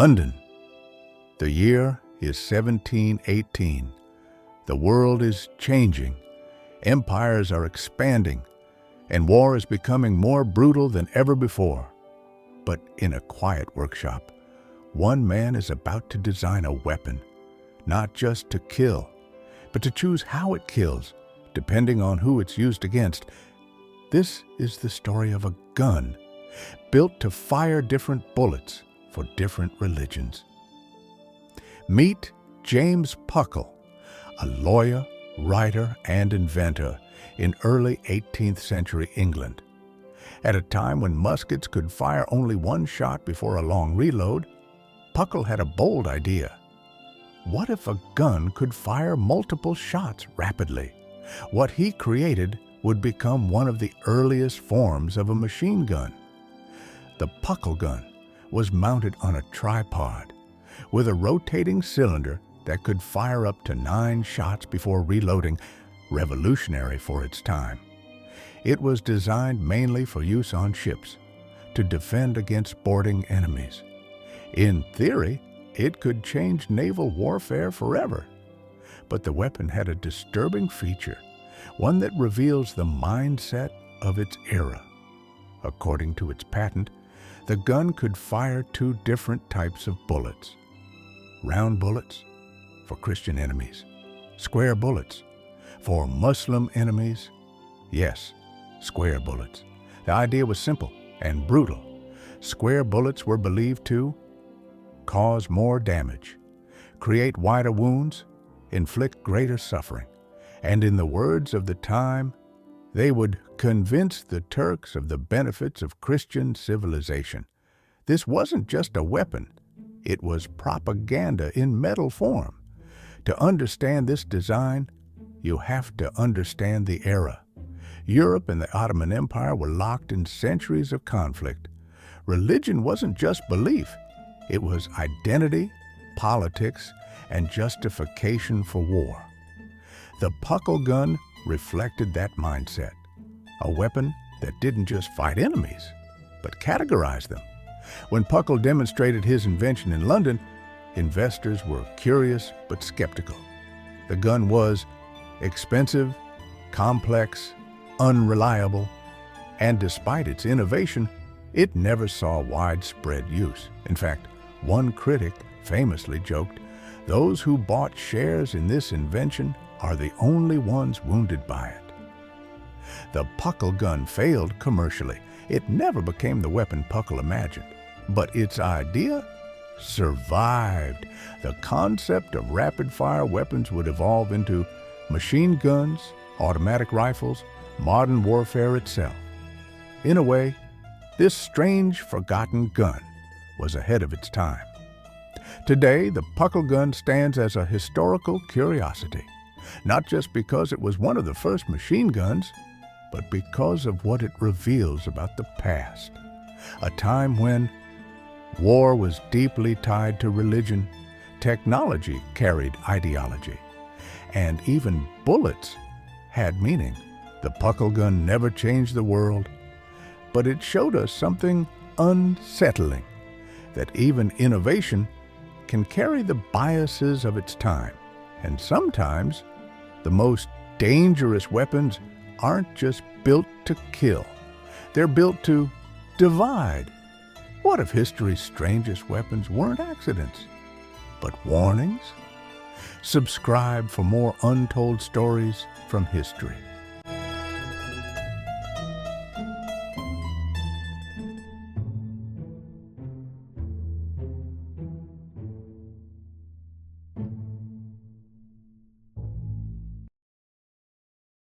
London. The year is 1718. The world is changing. Empires are expanding, and war is becoming more brutal than ever before. But in a quiet workshop, one man is about to design a weapon, not just to kill, but to choose how it kills, depending on who it's used against. This is the story of a gun, built to fire different bullets for different religions. Meet James Puckle, a lawyer, writer, and inventor in early 18th century England. At a time when muskets could fire only one shot before a long reload, Puckle had a bold idea. What if a gun could fire multiple shots rapidly? What he created would become one of the earliest forms of a machine gun. The Puckle gun was mounted on a tripod with a rotating cylinder that could fire up to 9 shots before reloading, revolutionary for its time. It was designed mainly for use on ships, to defend against boarding enemies. In theory, it could change naval warfare forever. But the weapon had a disturbing feature, one that reveals the mindset of its era. According to its patent, the gun could fire 2 different types of bullets. Round bullets for Christian enemies, square bullets for Muslim enemies. Yes, square bullets. The idea was simple and brutal. Square bullets were believed to cause more damage, create wider wounds, inflict greater suffering, and in the words of the time, they would convince the Turks of the benefits of Christian civilization. This wasn't just a weapon, it was propaganda in metal form. To understand this design, you have to understand the era. Europe and the Ottoman Empire were locked in centuries of conflict. Religion wasn't just belief, it was identity, politics, and justification for war. The Puckle gun reflected that mindset, a weapon that didn't just fight enemies, but categorized them. When Puckle demonstrated his invention in London, investors were curious but skeptical. The gun was expensive, complex, unreliable, and despite its innovation, it never saw widespread use. In fact, one critic famously joked, "Those who bought shares in this invention are the only ones wounded by it." The Puckle gun failed commercially. It never became the weapon Puckle imagined, but its idea survived. The concept of rapid-fire weapons would evolve into machine guns, automatic rifles, modern warfare itself. In a way, this strange, forgotten gun was ahead of its time. Today, the Puckle gun stands as a historical curiosity, not just because it was one of the first machine guns, but because of what it reveals about the past. A time when war was deeply tied to religion, technology carried ideology, and even bullets had meaning. The Puckle gun never changed the world, but it showed us something unsettling, that even innovation can carry the biases of its time. And sometimes the most dangerous weapons aren't just built to kill, they're built to divide. What if history's strangest weapons weren't accidents, but warnings? Subscribe for more untold stories from history.